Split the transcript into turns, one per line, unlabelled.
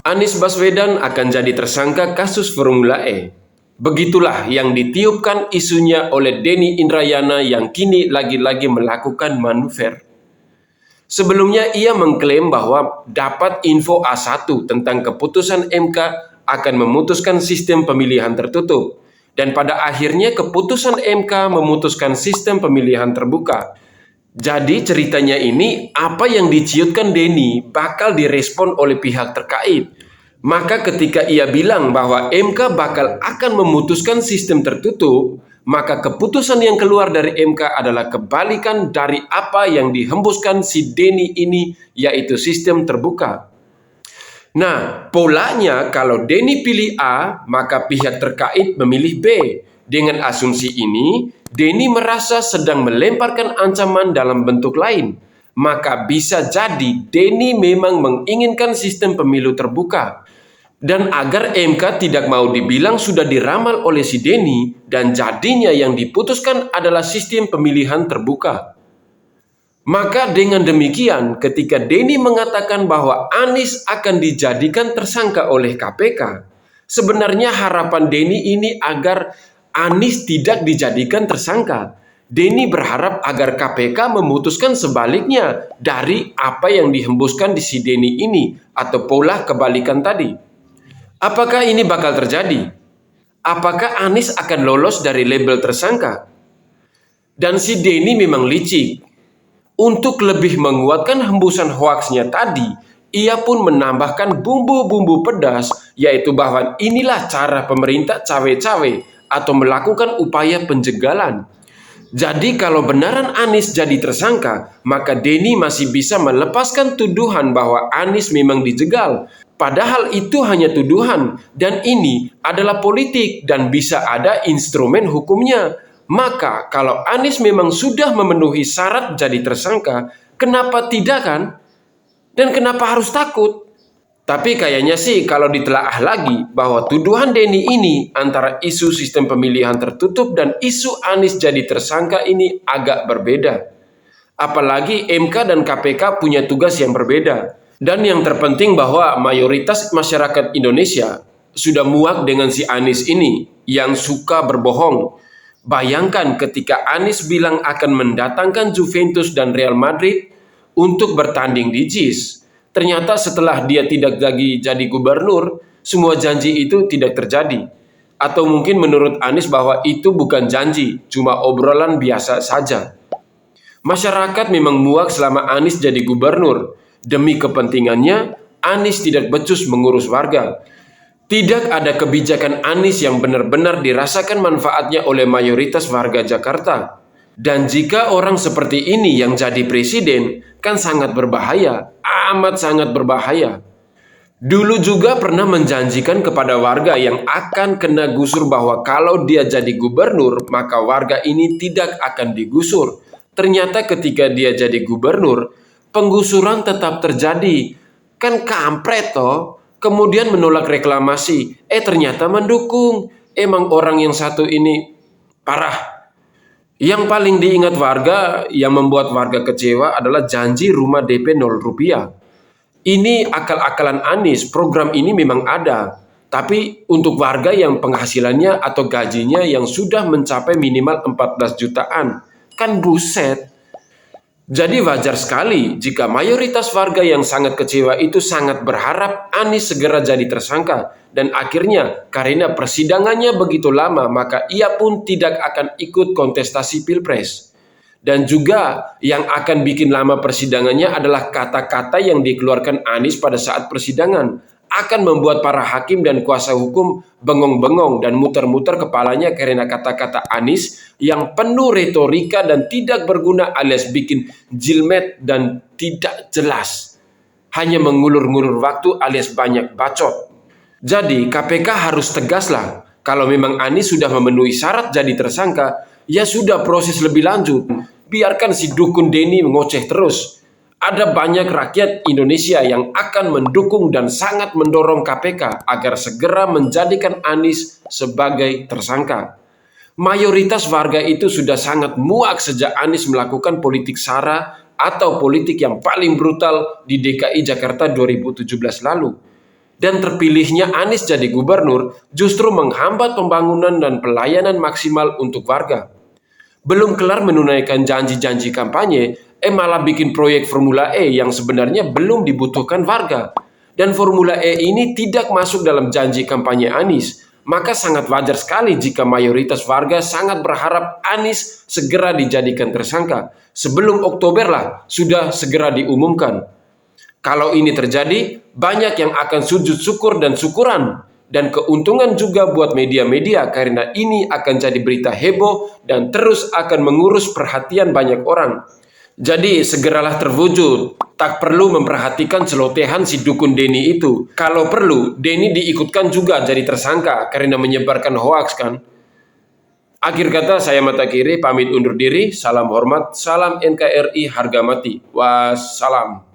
Anies Baswedan akan jadi tersangka kasus Formula E. Begitulah yang ditiupkan isunya oleh Denny Indrayana yang kini lagi-lagi melakukan manuver. Sebelumnya ia mengklaim bahwa dapat info A1 tentang keputusan MK akan memutuskan sistem pemilihan tertutup. Dan pada akhirnya keputusan MK memutuskan sistem pemilihan terbuka. Jadi ceritanya ini apa yang diciutkan Denny bakal direspon oleh pihak terkait. Maka ketika ia bilang bahwa MK bakal akan memutuskan sistem tertutup, maka keputusan yang keluar dari MK adalah kebalikan dari apa yang dihembuskan si Denny ini, yaitu sistem terbuka. Nah, polanya kalau Denny pilih A, maka pihak terkait memilih B. Dengan asumsi ini, Denny merasa sedang melemparkan ancaman dalam bentuk lain. Maka bisa jadi Denny memang menginginkan sistem pemilu terbuka. Dan agar MK tidak mau dibilang sudah diramal oleh si Denny, dan jadinya yang diputuskan adalah sistem pemilihan terbuka. Maka dengan demikian, ketika Denny mengatakan bahwa Anies akan dijadikan tersangka oleh KPK, sebenarnya harapan Denny ini agar Anies tidak dijadikan tersangka. Denny berharap agar KPK memutuskan sebaliknya dari apa yang dihembuskan di si Denny ini, atau pola kebalikan tadi. Apakah ini bakal terjadi? Apakah Anies akan lolos dari label tersangka? Dan si Denny memang licik. Untuk lebih menguatkan hembusan hoaxnya tadi, ia pun menambahkan bumbu-bumbu pedas, yaitu bahwa inilah cara pemerintah cawe-cawe atau melakukan upaya penjegalan. Jadi kalau benaran Anies jadi tersangka, maka Denny masih bisa melepaskan tuduhan bahwa Anies memang dijegal. Padahal itu hanya tuduhan, dan ini adalah politik dan bisa ada instrumen hukumnya. Maka kalau Anies memang sudah memenuhi syarat jadi tersangka, kenapa tidak kan? Dan kenapa harus takut? Tapi kayaknya sih kalau ditelaah lagi bahwa tuduhan Denny ini antara isu sistem pemilihan tertutup dan isu Anies jadi tersangka ini agak berbeda. Apalagi MK dan KPK punya tugas yang berbeda. Dan yang terpenting bahwa mayoritas masyarakat Indonesia sudah muak dengan si Anies ini yang suka berbohong. Bayangkan ketika Anies bilang akan mendatangkan Juventus dan Real Madrid untuk bertanding di JIS. Ternyata setelah dia tidak lagi jadi gubernur, semua janji itu tidak terjadi. Atau mungkin menurut Anies bahwa itu bukan janji, cuma obrolan biasa saja. Masyarakat memang muak selama Anies jadi gubernur. Demi kepentingannya, Anies tidak becus mengurus warga. Tidak ada kebijakan Anies yang benar-benar dirasakan manfaatnya oleh mayoritas warga Jakarta. Dan jika orang seperti ini yang jadi presiden, kan sangat berbahaya, amat sangat berbahaya. Dulu juga pernah menjanjikan kepada warga yang akan kena gusur bahwa kalau dia jadi gubernur, maka warga ini tidak akan digusur. Ternyata ketika dia jadi gubernur, penggusuran tetap terjadi. Kan kampret toh. Kemudian menolak reklamasi. Ternyata mendukung. Emang orang yang satu ini parah. Yang paling diingat warga, yang membuat warga kecewa adalah janji rumah DP 0 rupiah. Ini akal-akalan Anies, program ini memang ada. Tapi untuk warga yang penghasilannya atau gajinya yang sudah mencapai minimal 14 jutaan. Kan buset. Jadi wajar sekali jika mayoritas warga yang sangat kecewa itu sangat berharap Anies segera jadi tersangka. Dan akhirnya karena persidangannya begitu lama, maka ia pun tidak akan ikut kontestasi Pilpres. Dan juga yang akan bikin lama persidangannya adalah kata-kata yang dikeluarkan Anies pada saat persidangan. Akan membuat para hakim dan kuasa hukum bengong-bengong dan muter-muter kepalanya karena kata-kata Anies yang penuh retorika dan tidak berguna alias bikin jilmet dan tidak jelas. Hanya mengulur-ngulur waktu alias banyak bacot. Jadi KPK harus tegaslah. Kalau memang Anies sudah memenuhi syarat jadi tersangka, ya sudah proses lebih lanjut. Biarkan si dukun Denny ngoceh terus. Ada banyak rakyat Indonesia yang akan mendukung dan sangat mendorong KPK agar segera menjadikan Anies sebagai tersangka. Mayoritas warga itu sudah sangat muak sejak Anies melakukan politik SARA atau politik yang paling brutal di DKI Jakarta 2017 lalu. dan terpilihnya Anies jadi gubernur justru menghambat pembangunan dan pelayanan maksimal untuk warga. Belum kelar menunaikan janji-janji kampanye, malah bikin proyek Formula E yang sebenarnya belum dibutuhkan warga. Dan Formula E ini tidak masuk dalam janji kampanye Anies. Maka sangat wajar sekali jika mayoritas warga sangat berharap Anies segera dijadikan tersangka. Sebelum Oktober lah, sudah segera diumumkan. Kalau ini terjadi, banyak yang akan sujud syukur dan syukuran. Dan keuntungan juga buat media-media karena ini akan jadi berita heboh dan terus akan mengurus perhatian banyak orang. Jadi segeralah terwujud. Tak perlu memperhatikan celotehan si dukun Denny itu. Kalau perlu, Denny diikutkan juga jadi tersangka karena menyebarkan hoaks kan. Akhir kata saya Mata Kiri pamit undur diri. Salam hormat, salam NKRI harga mati. Wassalam.